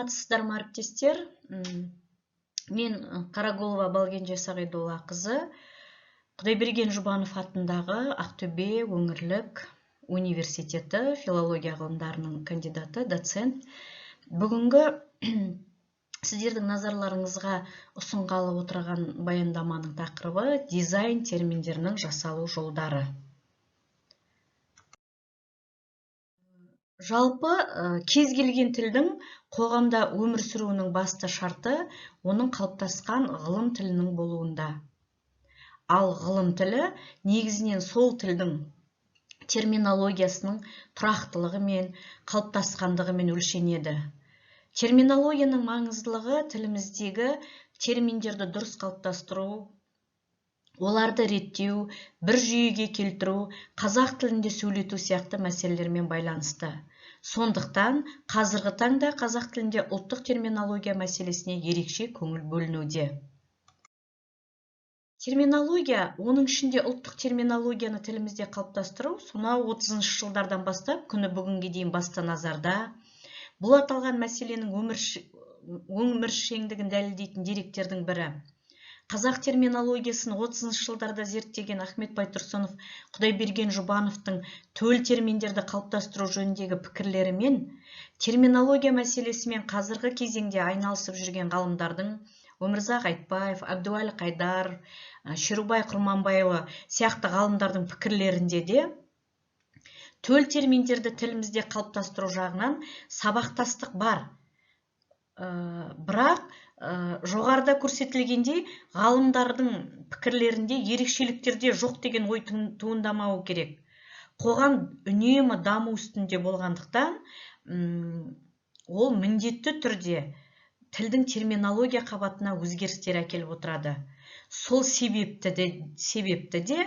Саламатсыздар ма, әріптестер? Мен Қарағолова Балгенже Сағидоллақызы, Құдайберген Жұбанов атындағы Ақтөбе өңірлік университеті филология ғылымдарының кандидаты, доцент. Бүгінгі сіздердің назарларыңызға ұсынғалы отырған баяндаманың тақырыбы дизайн терминдерінің жасалу жолдары. Жалпы кез келген тілдің қоғамда өмір сүруінің басты шарты оның қалыптасқан ғылым тілінің болуында. Ал ғылым тілі негізінен сол тілдің терминологиясының тұрақтылығы мен қалыптасқандығымен өлшенеді. Терминологияның маңыздылығы тіліміздегі терминдерді дұрыс қалыптастыру, оларды реттеу, бір жүйеге келтіру, қазақ тілінде сөйлету сияқты мәселелермен байланысты. Сондықтан қазіргі таңда қазақ тілінде ұлттық терминология мәселесіне ерекше көңіл бөлінуде. Терминология, оның ішінде ұлттық терминологияны тілімізде қалыптастыру, сонау 30-шы жылдардан бастап күні бүгінге дейін басты назарда. Бұл аталған мәселенің өміршеңдігін дәлелдейтін деректердің бірі. Қазақ терминологиясын 30-шы жылдарда зерттеген Ахмет Байтұрсынов, Құдайберген Жұбановтың төл терминдерді қалыптастыру жөніндегі пікірлері мен терминология мәселесімен қазіргі кезеңде айналысып жүрген ғалымдардың Өмірзақ Айтбаев, Әбдуәлі Қайдар, Шерубай Құрманбайұлы сияқты ғалымдардың пікірлерінде де төл терминдерді тілімізде қалыптастыру жағынан сабақтастық бар. Бірақ жоғарыда көрсетілгендей ғалымдардың пікірлерінде ерекшеліктерде жоқ деген ой туындамауы керек. Қоғам үнемі даму үстінде болғандықтан, ол міндетті түрде тілдің терминология қабатына өзгерістер әкеліп отырады. Сол себепті де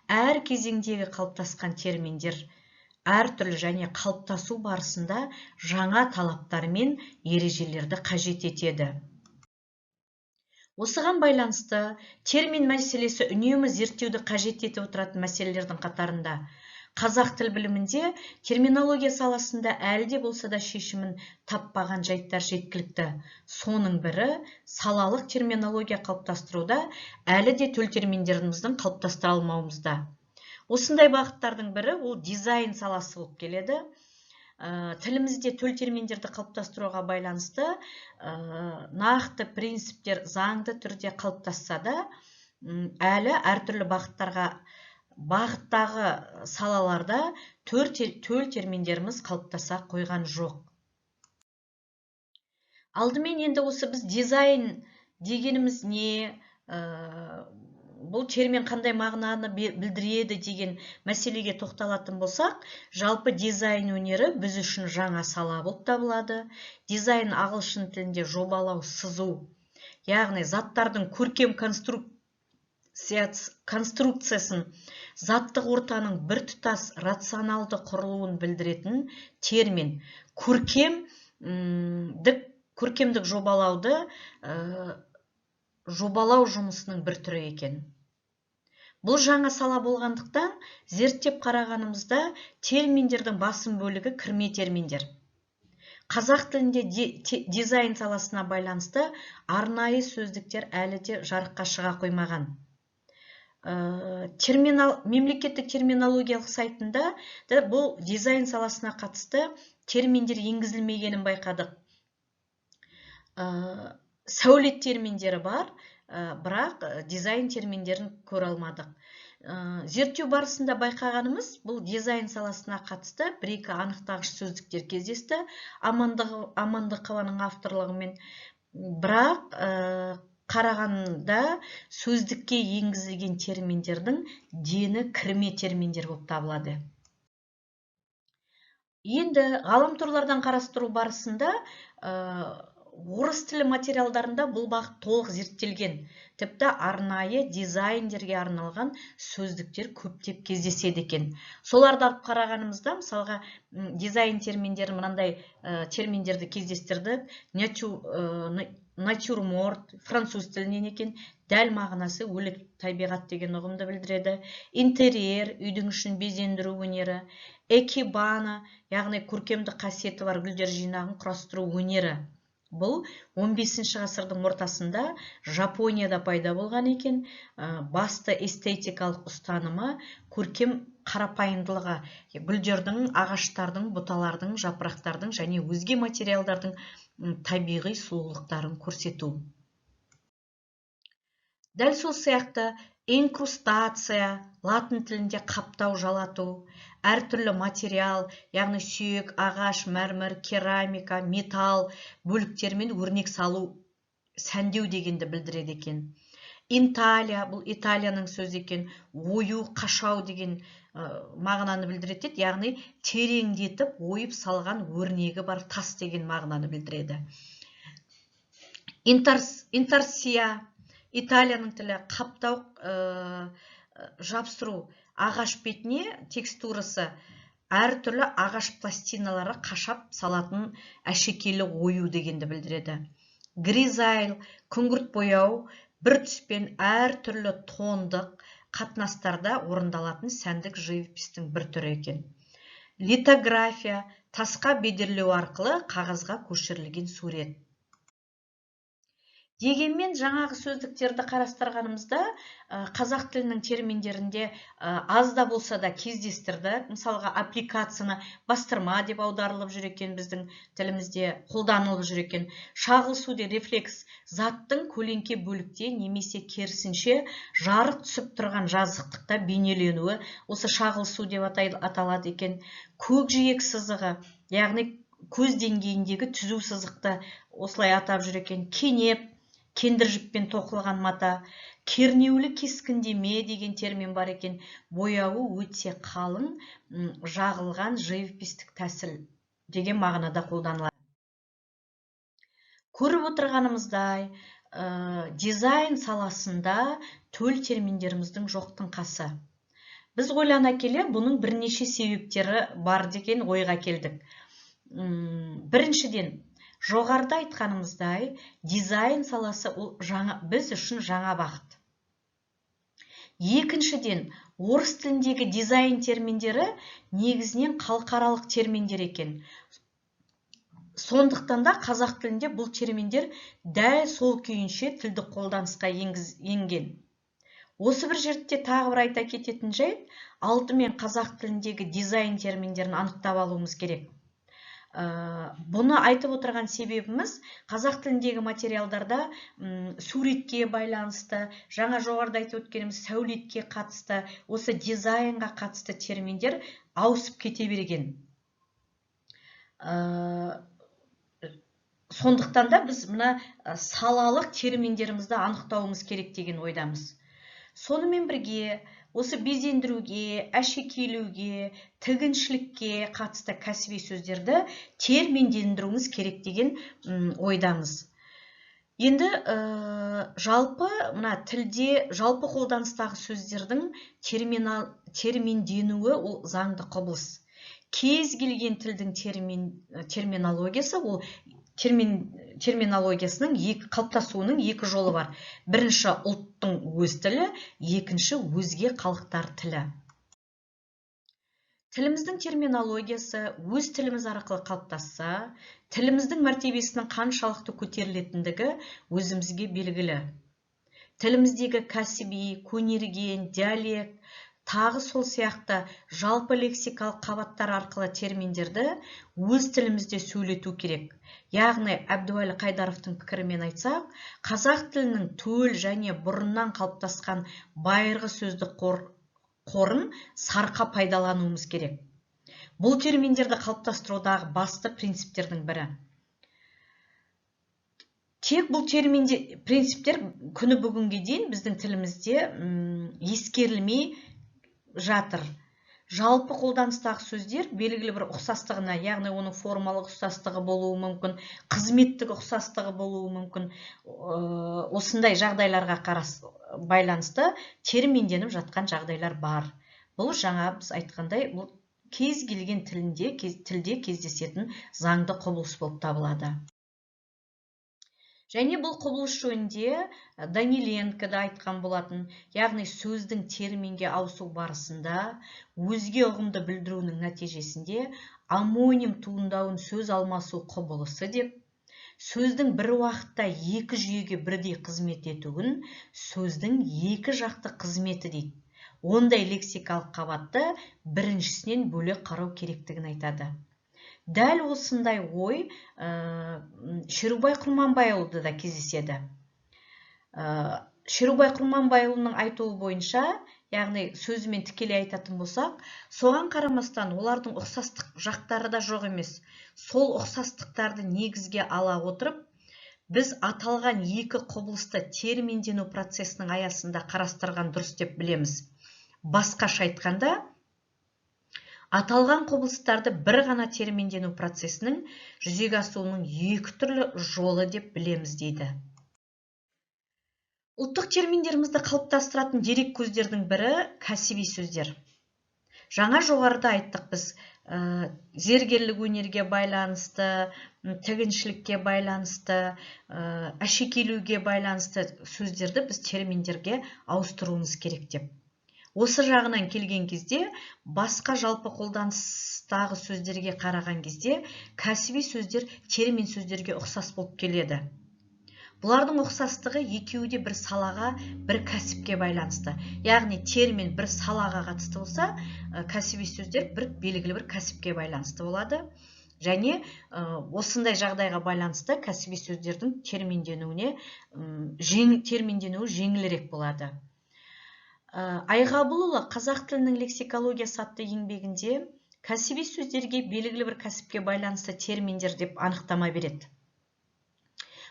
әр кезеңдегі қалыптасқан терминдер әртүрлі және қалыптасу барысында жаңа талаптар мен ережелерді қажет етеді. Осыған байланысты термин мәселесі үнемі зерттеуді қажет етіп отыратын мәселелердің қатарында қазақ тіл білімінде терминология саласында әлі де болса да шешімін таппаған жайттар жеткілікті. Соның бірі салалық терминология қалыптастыруда әлі де төл терминдеріміздің қалыптастыра алмауымызда. Осындай бағыттардың бірі ол дизайн саласы болып келеді. Тілімізде төл терминдерді қалыптастыруға байланысты нақты принциптер заңды түрде қалыптасса да, әлі әртүрлі бағыттағы салаларда төл терминдеріміз қалыптаса қойған жоқ. Алдымен енді осы біз дизайн дегеніміз не, бұл термин қандай мағынаны білдіреді деген мәселеге тоқталатын болсақ, жалпы дизайн өнері біз үшін жаңа сала болып табылады. Дизайн ағылшын тілінде жобалау, сызу, яғни заттардың көркем конструкциясын, заттық ортаның біртұтас рационалды құрылуын білдіретін термин. Көркемдік жобалау жұмысының бір түрі екен. Бұл жаңа сала болғандықтан, зерттеп қарағанымызда терминдердің басым бөлігі кірме терминдер. Қазақ тілінде дизайн саласына байланысты арнайы сөздіктер әлі де жарыққа шыға қоймаған. Мемлекеттік терминологиялық сайтында бұл дизайн саласына қатысты терминдер енгізілмегенін байқадық. Сәулет терминдері бар, бірақ дизайн терминдерін көре алмадық. Зерттеу барысында байқағанымыз, бұл дизайн саласына қатысты бір-екі анықтағыш сөздіктер кездесті, Амандықованың авторлығымен. Бірақ қарағанда сөздікке енгізілген терминдердің дені кірме терминдер болып табылады. Енді ғаламторлардан қарастыру барысында орыс тілі материалдарында бұл бағыт толық зерттелген. Тіпті арнайы дизайндерге арналған сөздіктер көптеп кездеседі екен. Соларды алып қарағанымызда, мысалға дизайн терминдері мынандай терминдерді кездестірдік. Натюрморт, француз тілінен екен, дәл мағынасы өлі табиғат деген ұғымды білдіреді. Интерьер, үйдің ішін безендіру өнері. Экибана, яғни көркемдік қасиеті бар гүлдер жинағын құрастыру өнері. Бұл 15 ғасырдың ортасында Жапонияда пайда болған екен. Басты эстетикалық ұстанымы көркем қарапайымдылығы, гүлдердің, ағаштардың, бұталардың, жапырақтардың және өзге материалдардың табиғи сұлулықтарын көрсету. Дәл сол сияқты инкрустация, латын тілінде қаптау, жалату, әртүрлі материал, яғни сүйек, ағаш, мәрмір, керамика, металл бөліктермен өрнек салу, сәндеу дегенді білдіреді екен. Инталия, бұл Италияның сөзі екен, ою, қашау деген мағынаны білдіреді, яғни тереңдетіп, ойып салған өрнегі бар тас деген мағынаны білдіреді. Интарсия, Италияның тілі, қаптау, жапсыру, ағаш бетіне текстурасы, әртүрлі ағаш пластиналары қашап салатын әшекейлі ою дегенді білдіреді. Гризайл, күңгірт бояу, бір түспен әртүрлі тондық қатынастарда орындалатын сәндік живопистің бір түрі екен. Литография, тасқа бедерлеу арқылы қағазға көшірілген сурет. Дегенмен жаңағы сөздіктерді қарастырғанымызда қазақ тілінің терминдерінде аз да болса да кездестірді. Мысалға аппликацияны бастырма деп аударылып жүр екен, біздің тілімізде қолданылып жүр екен. Шағылысу де рефлекс, заттың көлеңке бөлікте немесе керісінше жарық түсіп тұрған жазықтықта бейнеленуі осы шағылысу деп аталады екен. Көкжиек сызығы, яғни көз деңгейіндегі түзу сызықты осылай атап жүр екен. Кенеп, кендір жіппен тоқылған мата, кернеулі кескіндеме деген термин бар екен. Бояуы өте қалың, жағылған живопистік тәсіл деген мағынада қолданылады. Көріп отырғанымыздай, дизайн саласында төл терминдеріміздің жоқтың қасы. Біз ойлана келе, бұның бірнеше себептері бар деген ойға келдік. Біріншіден, жоғарыда айтқанымыздай, дизайн саласы біз үшін жаңа бағыт. Екіншіден, орыс тіліндегі дизайн терминдері негізінен халықаралық терминдер екен. Сондықтан да қазақ тілінде бұл терминдер дәл сол күйінше тілдік қолданысқа енген. Осы бір жерде тағы бір айта кететін жайт, алдымен қазақ тіліндегі дизайн терминдерін анықтап алуымыз керек. Бұны айтып отырған себебіміз қазақ тіліндегі материалдарда суретке байланысты, жаңа жоғарыда айтып өткеніміз сәулетке қатысты, осы дизайнға қатысты терминдер ауысып кете берген. Сондықтан да біз мына салалық терминдерімізді анықтауымыз керек деген ойдамыз. Сонымен бірге, осы безендіруге, әшекейлеуге, тігіншілікке қатысты кәсіби сөздерді терминдендіруіміз керек деген ойдамыз. Енді жалпы мына тілде жалпы қолданыстағы сөздердің терминденуі ол заңды құбылыс. Кез келген тілдің терминологиясы ол терминологиясының қалыптасуының екі жолы бар. Бірінші ұлттың өз тілі, екінші өзге халықтар тілі. Тіліміздің терминологиясы өз тіліміз арқылы қалыптасса, тіліміздің мәртебесінің қаншалықты көтерілетіндігі өзімізге белгілі. Тіліміздегі кәсіби, көнерген, диалект, тағы сол сияқты жалпы лексикалық қабаттар арқылы терминдерді өз тілімізде сөйлету керек. Яғни, Әбдуәлі Қайдаровтың пікірімен айтсақ, қазақ тілінің төл және бұрыннан қалыптасқан байырғы сөздік қорын сарқа пайдалануымыз керек. Бұл терминдерді қалыптастырудағы басты принциптердің бірі. Тек бұл принциптер күні бүгінге дейін біздің тілімізде ескерілмей жатыр. Жалпы қолданыстағы сөздер белгілі бір ұқсастығына, яғни оның формалық ұқсастығы болуы мүмкін, қызметтік ұқсастығы болуы мүмкін. Осындай жағдайларға байланысты терминденіп жатқан жағдайлар бар. Бұл жаңа біз айтқандай, бұл кез келген тілде кездесетін заңды құбылыс болып табылады. Және бұл құбылыс жөнінде Даниленко да айтқан болатын, яғни сөздің терминге ауысу барысында өзге ұғымды білдіруінің нәтижесінде амоним туындауын сөз алмасу құбылысы деп, сөздің бір уақытта екі жүйеге бірдей қызмет етуін сөздің екі жақты қызметі дейді. Ондай лексикалық қабатты біріншісінен бөлек қарау керектігін айтады. Дәл осындай ой Шерубай Құрманбайұлында да кездеседі. Шерубай Құрманбайұлының айтуы бойынша, яғни сөзімен тікелей айтатын болсақ, соған қарамастан олардың ұқсастық жақтары да жоқ емес. Сол ұқсастықтарды негізге ала отырып, біз аталған екі құбылысты терминдену процесінің аясында қарастырған дұрыс деп білеміз. Басқаша айтқанда, аталған құбылыстарды бір ғана терминдену процесінің жүзеге асуының екі түрлі жолы деп білеміз дейді. Ұлттық терминдерімізді қалыптастыратын дерек көздердің бірі кәсіби сөздер. Жаңа жоғарыда айттық біз, зергерлік өнерге байланысты, тігіншілікке байланысты, әшекейлеуге байланысты сөздерді біз терминдерге ауыстыруымыз керек деп. Осы жағынан келген кезде, басқа жалпы қолданыстағы сөздерге қараған кезде, кәсіби сөздер термин сөздерге ұқсас болып келеді. Бұлардың ұқсастығы екеуі де бір салаға, бір кәсіпке байланысты. Яғни термин бір салаға қатысты болса, кәсіби сөздер белгілі бір кәсіпке байланысты болады. Және осындай жағдайға байланысты кәсіби сөздердің терминденуі жеңілірек болады. Айғабылұлы қазақ тілінің лексикологиясы атты еңбегінде кәсіби сөздерге белгілі бір кәсіпке байланысты терминдер деп анықтама береді.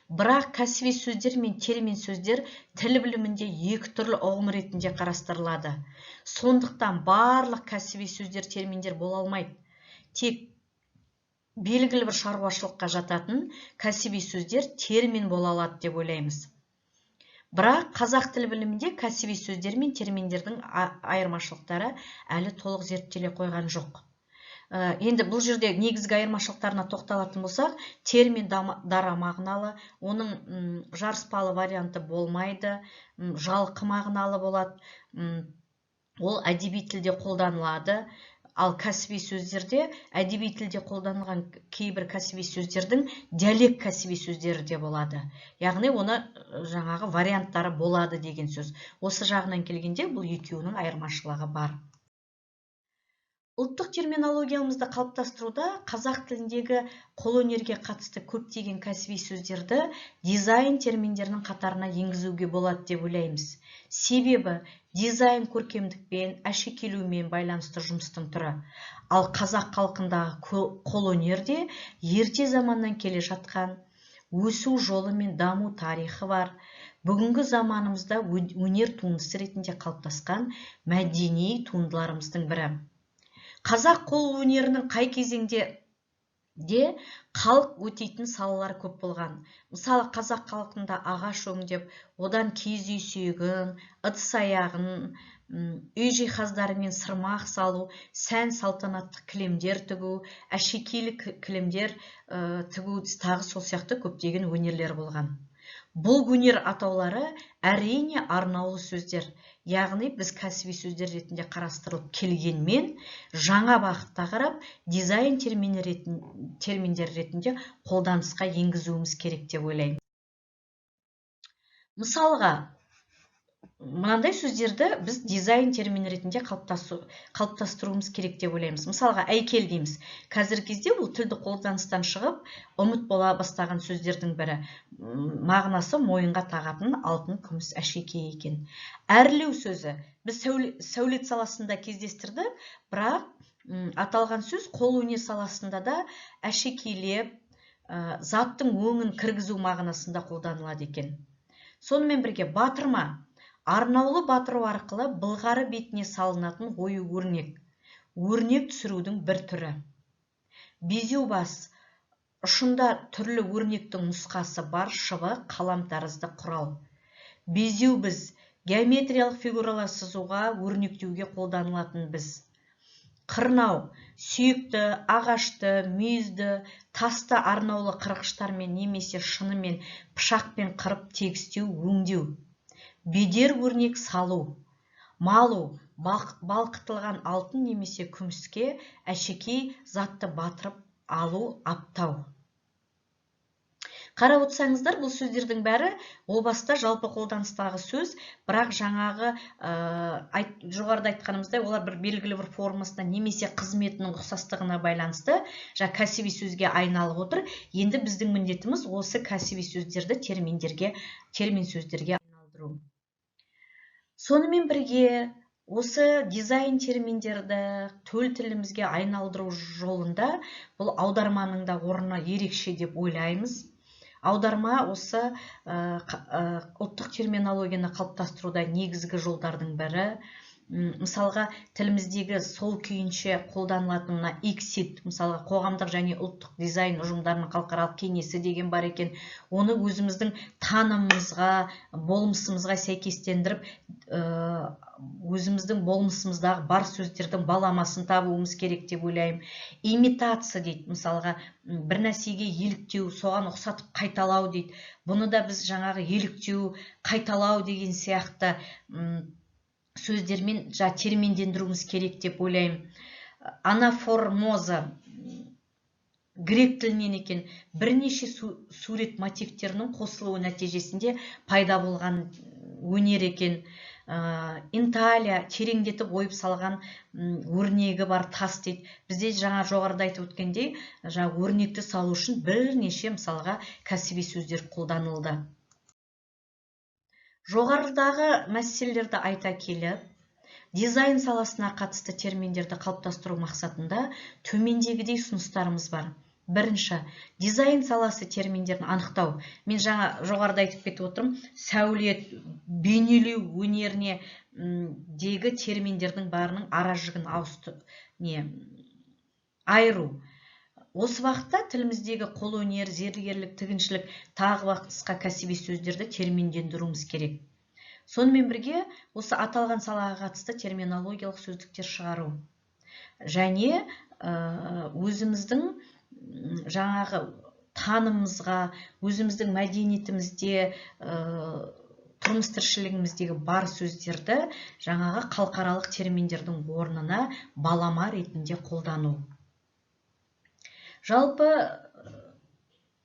Бірақ кәсіби сөздер мен термин сөздер тіл білімінде екі түрлі ұғым ретінде қарастырылады. Сондықтан барлық кәсіби сөздер терминдер бола алмайды. Тек белгілі бір шаруашылыққа жататын кәсіби сөздер термин бола алады деп ойлаймыз. Бірақ қазақ тіл білімінде кәсіби сөздер мен терминдердің айырмашылықтары әлі толық зерттеле қойған жоқ. Енді бұл жерде негізгі айырмашылықтарына тоқталатын болсақ, термин дара мағыналы, оның жарыспалы варианты болмайды, жалқы мағыналы болады, ол әдеби тілде қолданылады. Ал кәсіби сөздерде әдеби тілде қолданылған кейбір кәсіби сөздердің диалект кәсіби сөздері де болады. Яғни оны жаңағы варианттары болады деген сөз. Осы жағынан келгенде бұл екеуінің айырмашылығы бар. Ұлттық терминологиямызды қалыптастыруда қазақ тіліндегі қолөнерге қатысты көптеген кәсіби сөздерді дизайн терминдерінің қатарына енгізуге болады деп ойлаймыз. Себебі дизайн көркемдікпен, әшекейлеумен байланысты жұмыстың түрі. Ал қазақ халқындағы қолөнерде ерте заманнан келе жатқан өсу жолы мен даму тарихы бар. Бүгінгі заманымызда өнер туындысы ретінде қалыптасқан мәдени туындыларымыздың бірі. Қазақ қол өнерінің қай кезеңде де халық өтейтін салалар көп болған. Мысалы, қазақ халқында ағаш өңдеп, одан киіз үй сүйегін, ыдыс аяғын, үй жиһаздары мен сырмақ салу, сән салтанатты кілемдер тігу, әшекейлі кілемдер тігу, тағы сол сияқты көптеген өнерлер болған. Бұл өнер атаулары әрине арнаулы сөздер, яғни біз кәсіби сөздер ретінде қарастырылып келгенмен, жаңа бағытта қарап, дизайн терминдер ретінде қолданысқа енгізуіміз керек деп ойлаймын. Мысалға, мынандай сөздерді біз дизайн термин ретінде қалыптастыруымыз керек деп ойлаймыз. Мысалға, әйкел дейміз. Қазіргі кезде бұл тілді қолданыстан шығып, ұмыт бола бастаған сөздердің бірі. Мағынасы мойынға тағатын алтын, күміс, әшекей екен. Әрлеу сөзі біз сәулет саласында кездестірдік, бірақ аталған сөз қолөнер саласында да әшекейлеп, заттың өңін кіргізу мағынасында қолданылады екен. Сонымен бірге батырма. Арнаулы батыру арқылы былғары бетіне салынатын ою өрнек. Өрнек түсірудің бір түрі. Безеу бас. Ұшында түрлі өрнектің нұсқасы бар шыбы, қалам тәрізді құрал. Безеу біз. Геометриялық фигуралар сызуға, өрнектеуге қолданылатын біз. Қырнау. Сүйекті, ағашты, мүйізді, тасты арнаулы қырғыштармен немесе шынымен пышақпен қырып тегістеу, өңдеу. Бедер өрнек салу. Малу, балқытылған алтын немесе күміске әшекей затты батырып алу, аптау. Қарап отырсаңыздар, бұл сөздердің бәрі о баста жалпы қолданыстағы сөз, бірақ жаңағы жоғарыда айтқанымыздай, олар бір белгілі бір формасына немесе қызметінің ұқсастығына байланысты кәсіби сөзге айналып отыр. Енді біздің міндетіміз осы кәсіби сөздерді термин сөздерге айналдыру. Сонымен бірге, осы дизайн терминдерді төл тілімізге айналдыру жолында бұл аударманың да орны ерекше деп ойлаймыз. Аударма осы ұлттық терминологияны қалыптастыруда негізгі жолдардың бірі. Мысалға, тіліміздегі сол күйінше қолданылатынына иксид, мысалға, қоғамдық және ұлттық дизайн ұжымдарының халықаралық кеңесі деген бар екен. Оны өзіміздің танымымызға, болмысымызға сәйкестендіріп, өзіміздің болмысымыздағы бар сөздердің баламасын табуымыз керек деп ойлаймын. Имитация дейді, мысалға, бір нәрсеге еліктеу, соған ұқсатып қайталау дейді. Бұны да біз жаңағы еліктеу, қайталау деген сияқты сөздермен терминдендіруіміз керек деп ойлаймын. Анаформоза грек тілінен екен, бірнеше сурет мотивтерінің қосылуы нәтижесінде пайда болған өнер екен. Инталия тереңдетіп ойып салған өрнегі бар тас дейді. Бізде жаңа жоғарыда айтып өткендей, өрнекті салу үшін бірнеше мысалға кәсіби сөздер қолданылды. Жоғарыдағы мәселелерді айта келіп, дизайн саласына қатысты терминдерді қалыптастыру мақсатында төмендегідей ұсыныстарымыз бар. Бірінші, дизайн саласы терминдерін анықтау. Мен жаңа жоғарыда айтып кетіп отырмын, сәулет, бейнелеу өнеріне дегі терминдердің барының аражігін айыру. Осы уақытта тіліміздегі қолөнер, зергерлік, тігіншілік, тағы басқа кәсіби сөздерді терминдендіруіміз керек. Сонымен бірге, осы аталған салаға қатысты терминологиялық сөздіктер шығару. Және өзіміздің жаңағы танымымызға, өзіміздің мәдениетімізде, тұрмыс тіршілігіміздегі бар сөздерді жаңағы халықаралық терминдердің орнына балама ретінде қолдану. Жалпы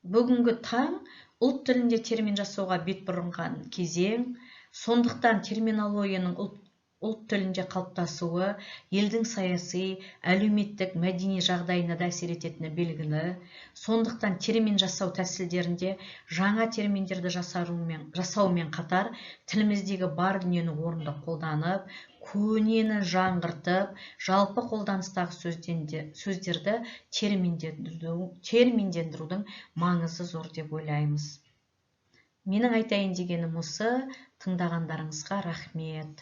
бүгінгі таң ұлт тілінде термин жасауға бет бұрынған кезең, сондықтан терминологияның ұлт тілінде қалыптасуы елдің саяси, әлеуметтік, мәдени жағдайына да әсер ететіні белгілі. Сондықтан термин жасау тәсілдерінде жаңа терминдерді жасаумен қатар тіліміздегі бар дүниені орынды қолданып, көнені жаңғыртып, жалпы қолданыстағы сөздерді терминдендірудің маңызы зор деп ойлаймыз. Менің айтайын дегенім осы. Тыңдағандарыңызға рахмет.